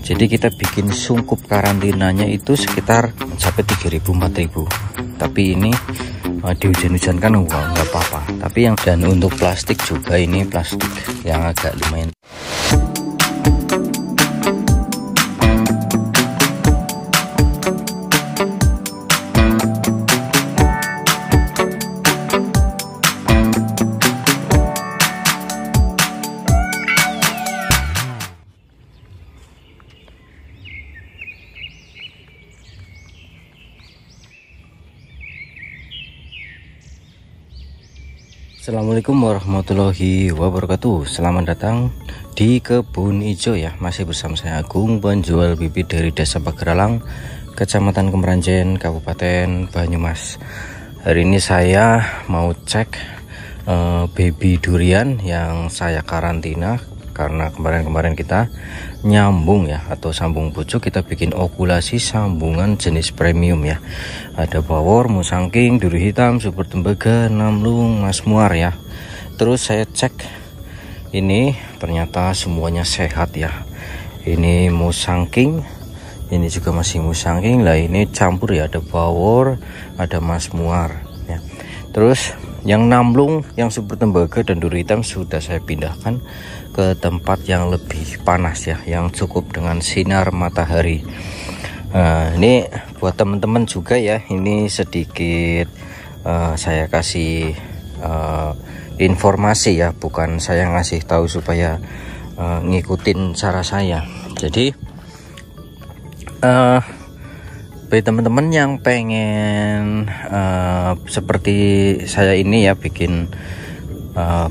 Jadi kita bikin sungkup karantinanya itu sekitar sampai 3.000-4.000. Tapi ini di hujan-hujan kan nggak apa-apa. Tapi yang dan untuk plastik juga, ini plastik yang agak lumayan. Assalamualaikum warahmatullahi wabarakatuh. Selamat datang di Kebun Ijo ya. Masih bersama saya Agung, penjual bibit dari Desa Pageralang, Kecamatan Kemeranjen, Kabupaten Banyumas. Hari ini saya mau cek baby durian yang saya karantina karena kemarin kita nyambung ya, atau sambung pucuk. Kita bikin okulasi sambungan jenis premium ya. Ada bawor, musangking, duri hitam, super tembaga, namlung, masmuar ya. Terus saya cek ini, ternyata semuanya sehat ya. Ini musangking, ini juga masih musangking lah. Ini campur ya, ada bawor, ada masmuar ya. Terus yang namlung, yang super tembaga dan duri hitam sudah saya pindahkan ke tempat yang lebih panas ya, yang cukup dengan sinar matahari. Ini buat teman-teman juga ya, ini sedikit saya kasih informasi ya, bukan saya ngasih tahu supaya ngikutin cara saya. Jadi bagi teman-teman yang pengen seperti saya ini ya, bikin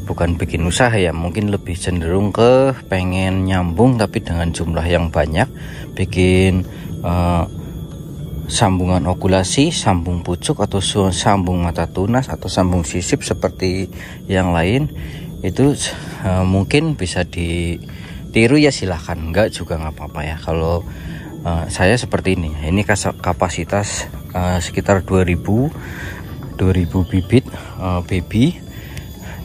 bukan bikin usaha ya, mungkin lebih cenderung ke pengen nyambung tapi dengan jumlah yang banyak, bikin sambungan okulasi, sambung pucuk atau sambung mata tunas atau sambung sisip seperti yang lain, itu mungkin bisa ditiru ya, silahkan. Enggak juga nggak apa-apa ya. Kalau saya seperti ini kapasitas sekitar 2000 bibit baby.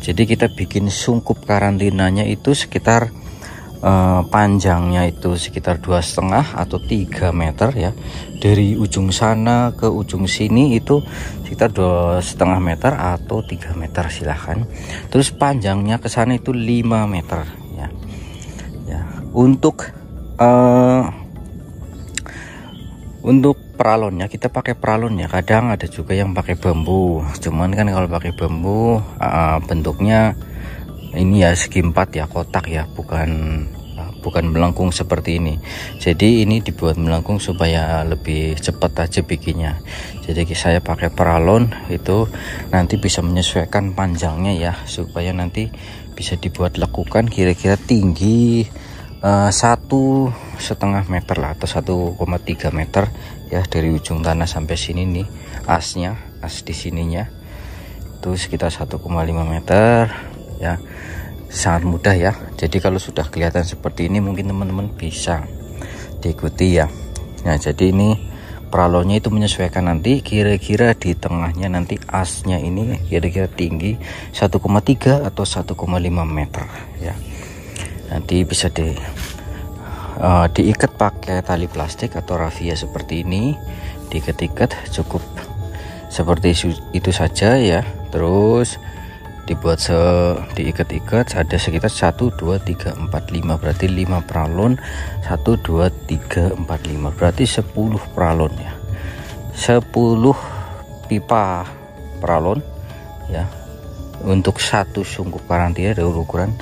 Jadi kita bikin sungkup karantinanya itu sekitar panjangnya itu sekitar 2,5 atau 3 meter ya. Dari ujung sana ke ujung sini itu sekitar 2,5 meter atau 3 meter, silahkan. Terus panjangnya ke sana itu 5 meter ya. Untuk peralonnya kita pakai peralon ya. Kadang ada juga yang pakai bambu. Cuman kan kalau pakai bambu bentuknya ini ya segi 4 ya, kotak ya, bukan melengkung seperti ini. Jadi ini dibuat melengkung supaya lebih cepat aja bikinnya. Jadi saya pakai peralon itu, nanti bisa menyesuaikan panjangnya ya, supaya nanti bisa dibuat lekukan kira-kira tinggi 1,5 meter lah, atau 1,3 meter ya, dari ujung tanah sampai sini nih, as di sininya itu sekitar 1,5 meter ya. Sangat mudah ya. Jadi kalau sudah kelihatan seperti ini, mungkin teman-teman bisa diikuti ya. Nah, jadi ini peralonnya itu menyesuaikan nanti kira-kira di tengahnya, nanti asnya ini kira-kira tinggi 1,3 atau 1,5 meter ya. Nanti bisa diikat pakai tali plastik atau rafia seperti ini, diikat-ikat, cukup seperti itu saja ya. Terus dibuat diikat-ikat, ada sekitar 1 2 3 4 5, berarti 5 peralon, 1 2 3 4 5, berarti 10 peralon ya, 10 pipa peralon ya. Untuk satu sungkup karantina ada ukuran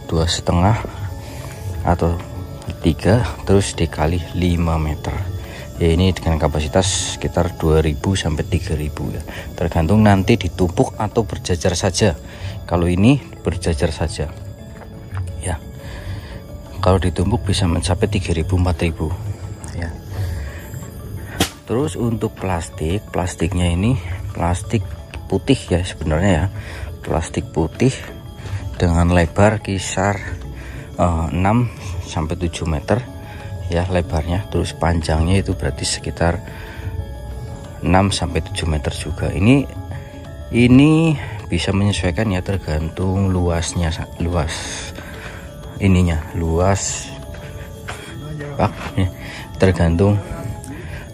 2,5 atau 3, terus dikali 5 meter ya. Ini dengan kapasitas sekitar 2000 sampai 3000 ya, tergantung nanti ditumpuk atau berjajar saja. Kalau ini berjajar saja ya, kalau ditumpuk bisa mencapai 3000-4000 ya. Terus untuk plastiknya ini plastik putih ya sebenarnya ya, plastik putih dengan lebar kisar 6 sampai 7 meter ya lebarnya. Terus panjangnya itu berarti sekitar 6 sampai 7 meter juga. Ini bisa menyesuaikan ya, tergantung luasnya, luas Pak ya, tergantung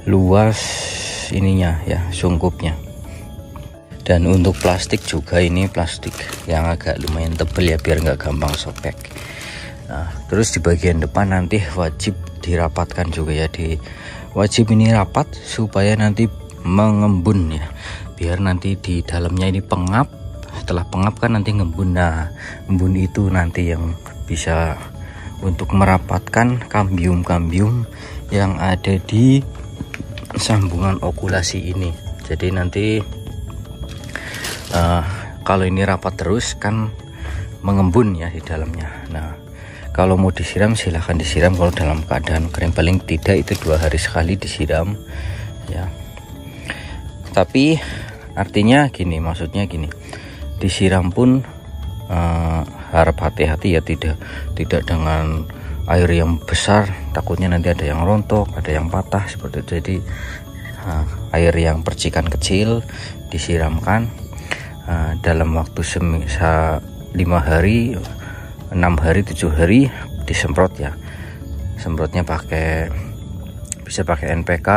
luas ininya ya, sungkupnya. Dan untuk plastik juga, ini plastik yang agak lumayan tebal ya, biar nggak gampang sobek. Nah, terus di bagian depan nanti wajib dirapatkan juga ya, wajib ini rapat supaya nanti mengembun ya, biar nanti di dalamnya ini pengap. Setelah pengap kan nanti ngembun. Nah, embun itu nanti yang bisa untuk merapatkan kambium-kambium yang ada di sambungan okulasi ini. Jadi nanti kalau ini rapat terus kan mengembun ya di dalamnya. Nah, kalau mau disiram silahkan disiram, kalau dalam keadaan kering paling tidak itu 2 hari sekali disiram ya. Tapi artinya gini, maksudnya gini, disiram pun harap hati-hati ya, tidak dengan air yang besar, takutnya nanti ada yang rontok, ada yang patah seperti itu. Jadi air yang percikan kecil disiramkan dalam waktu 5 hari, 6 hari, 7 hari disemprot ya. Semprotnya bisa pakai NPK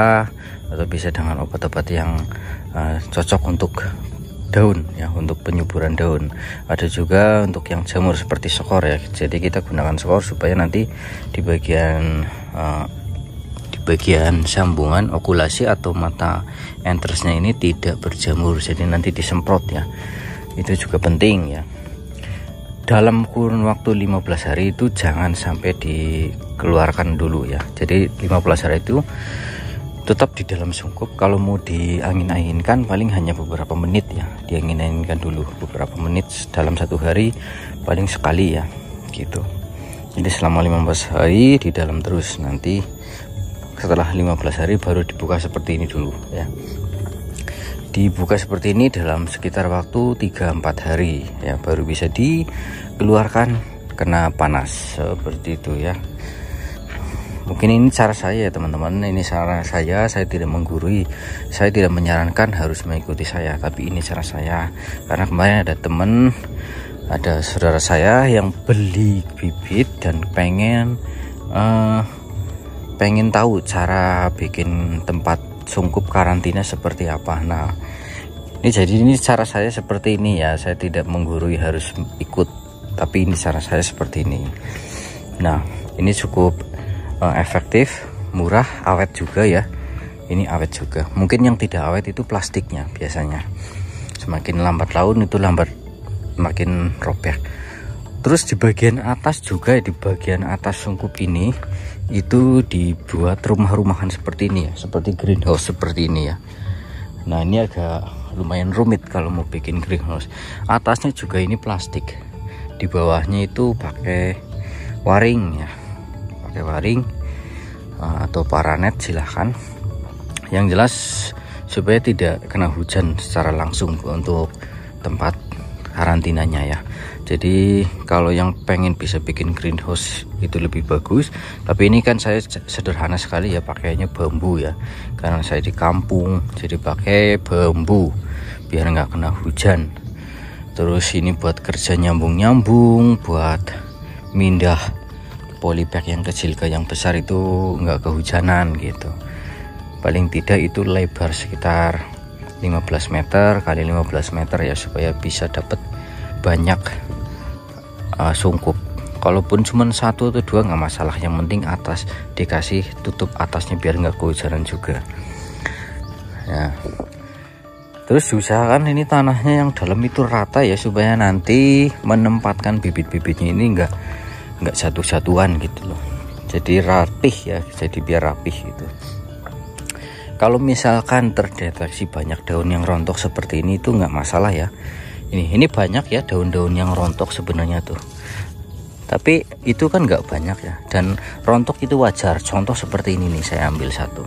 atau bisa dengan obat-obat yang cocok untuk daun ya, untuk penyuburan daun. Ada juga untuk yang jamur seperti skor ya. Jadi kita gunakan skor supaya nanti di bagian sambungan okulasi atau mata entersnya ini tidak berjamur. Jadi nanti disemprot ya, itu juga penting ya. Dalam kurun waktu 15 hari itu jangan sampai dikeluarkan dulu ya. Jadi 15 hari itu tetap di dalam sungkup. Kalau mau diangin-anginkan paling hanya beberapa menit ya, diangin-anginkan dulu beberapa menit dalam 1 hari paling sekali ya gitu. Jadi selama 15 hari di dalam terus, nanti setelah 15 hari baru dibuka seperti ini dulu ya. Dibuka seperti ini dalam sekitar waktu 3-4 hari ya, baru bisa dikeluarkan kena panas seperti itu ya. Mungkin ini cara saya ya teman-teman, ini cara saya tidak menggurui, saya tidak menyarankan harus mengikuti saya, tapi ini cara saya. Karena kemarin ada saudara saya yang beli bibit dan pengen tahu cara bikin tempat sungkup karantina seperti apa. Nah, ini cara saya seperti ini ya, saya tidak menggurui harus ikut, tapi ini cara saya seperti ini. Nah, ini cukup efektif, murah, awet juga ya. Ini awet juga. Mungkin yang tidak awet itu plastiknya biasanya. Semakin lambat laun itu makin robek. Terus di bagian atas juga, di bagian atas sungkup ini itu dibuat rumah-rumahan seperti ini ya, seperti greenhouse seperti ini ya. Nah, ini agak lumayan rumit kalau mau bikin greenhouse. Atasnya juga ini plastik, di bawahnya itu pakai waring ya, pakai waring atau paranet silahkan. Yang jelas supaya tidak kena hujan secara langsung untuk tempat karantinanya ya. Jadi kalau yang pengen bisa bikin greenhouse itu lebih bagus, tapi ini kan saya sederhana sekali ya, pakainya bambu ya, karena saya di kampung jadi pakai bambu biar nggak kena hujan. Terus ini buat kerja nyambung-nyambung, buat mindah polybag yang kecil ke yang besar itu nggak kehujanan gitu. Paling tidak itu lebar sekitar 15 meter kali 15 meter ya, supaya bisa dapat banyak sungkup. Kalaupun cuma 1 atau 2 nggak masalah, yang penting atas dikasih tutup atasnya biar nggak kehujanan juga ya. Terus diusahakan ini tanahnya yang dalam itu rata ya, supaya nanti menempatkan bibit-bibitnya ini nggak satu-satuan gitu loh. Jadi rapih ya, jadi biar rapih gitu. Kalau misalkan terdeteksi banyak daun yang rontok seperti ini itu nggak masalah ya. Ini banyak ya daun-daun yang rontok sebenarnya tuh, tapi itu kan nggak banyak ya, dan rontok itu wajar. Contoh seperti ini nih, saya ambil satu.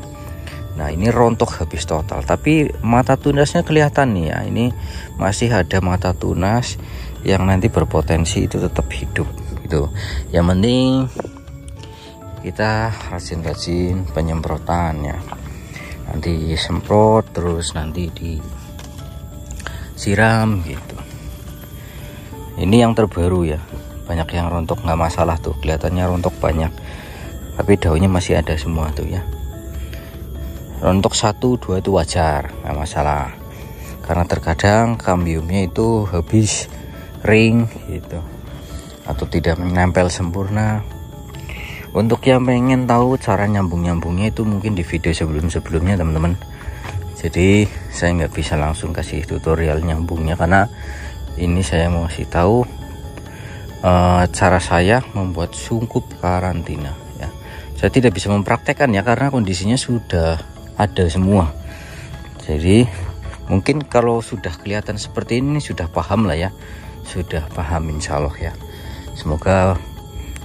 Nah, ini rontok habis total, tapi mata tunasnya kelihatan nih ya. Ini masih ada mata tunas yang nanti berpotensi itu tetap hidup gitu. Yang penting kita rajin-rajin penyemprotan ya. Nanti semprot, terus nanti disiram gitu. Ini yang terbaru ya, banyak yang rontok, nggak masalah tuh, kelihatannya rontok banyak. tapi daunnya masih ada semua tuh ya. Rontok 1-2 itu wajar, nggak masalah, karena terkadang kambiumnya itu habis ring gitu atau tidak menempel sempurna. Untuk yang pengen tahu cara nyambungnya itu mungkin di video sebelumnya teman-teman. Jadi saya nggak bisa langsung kasih tutorial nyambungnya, karena ini saya mau kasih tahu cara saya membuat sungkup karantina ya. Saya tidak bisa mempraktekkan ya, karena kondisinya sudah ada semua. Jadi mungkin kalau sudah kelihatan seperti ini sudah paham lah ya, sudah paham insya Allah ya. Semoga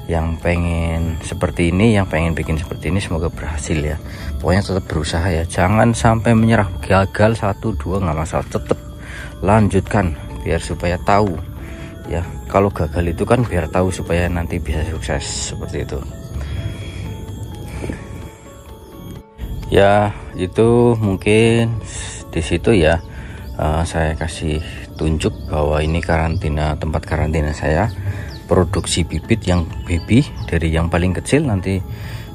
yang pengen seperti ini, yang pengen bikin seperti ini, semoga berhasil ya. Pokoknya tetap berusaha ya, jangan sampai menyerah. Gagal 1-2 nggak masalah, tetap lanjutkan biar supaya tahu ya. Kalau gagal itu kan biar tahu supaya nanti bisa sukses, seperti itu ya. Itu mungkin di situ ya, saya kasih tunjuk bahwa ini karantina, tempat karantina saya produksi bibit yang baby, dari yang paling kecil nanti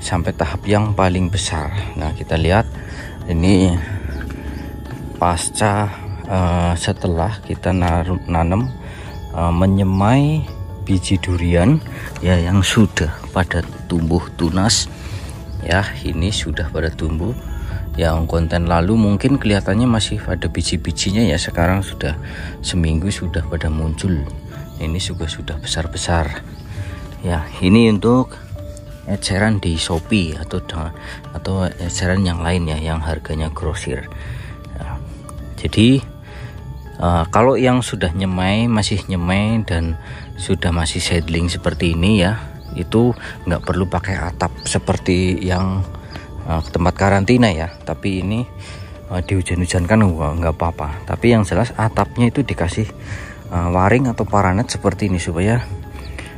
sampai tahap yang paling besar. Nah kita lihat ini pasca setelah kita nanam menyemai biji durian ya, yang sudah pada tumbuh tunas ya. Ini sudah pada tumbuh. Yang konten lalu mungkin kelihatannya masih ada biji-bijinya ya, sekarang sudah seminggu sudah pada muncul. Ini juga sudah besar-besar ya. Ini untuk eceran di Shopee atau eceran yang lain ya, yang harganya grosir ya. Jadi kalau yang sudah nyemai, masih nyemai dan sudah masih seedling seperti ini ya, itu nggak perlu pakai atap seperti yang tempat karantina ya. Tapi ini dihujan-hujankan nggak apa-apa, tapi yang jelas atapnya itu dikasih waring atau paranet seperti ini supaya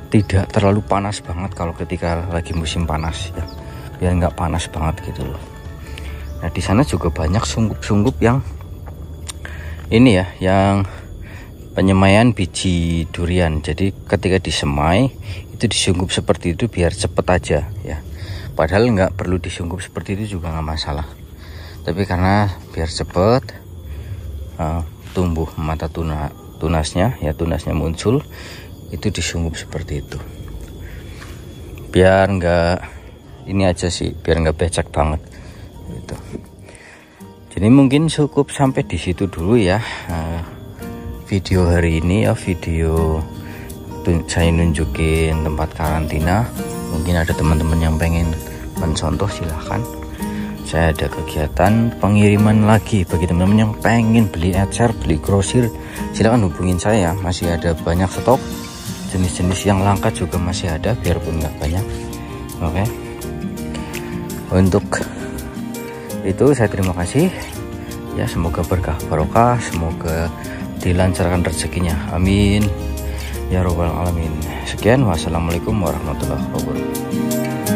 tidak terlalu panas banget kalau ketika lagi musim panas ya, biar nggak panas banget gitu loh. Nah di sana juga banyak sungkup-sungkup yang ini ya, yang penyemaian biji durian. Jadi ketika disemai itu disungkup seperti itu biar cepet aja ya. Padahal nggak perlu disungkup seperti itu juga nggak masalah, tapi karena biar cepet tumbuh mata tunasnya ya, tunasnya muncul, itu disungkup seperti itu biar nggak ini aja sih, biar nggak becek banget gitu. Jadi mungkin cukup sampai di situ dulu ya video hari ini ya, video saya nunjukin tempat karantina. Mungkin ada teman-teman yang pengen mencontoh, silahkan. Saya ada kegiatan pengiriman lagi bagi teman-teman yang pengen beli ecer, beli grosir, silahkan hubungin saya. Masih ada banyak stok, jenis-jenis yang langka juga masih ada, biarpun nggak banyak. Oke, untuk itu saya terima kasih ya. Semoga berkah barokah, semoga dilancarkan rezekinya, amin ya robbal alamin. Sekian, wassalamualaikum warahmatullahi wabarakatuh.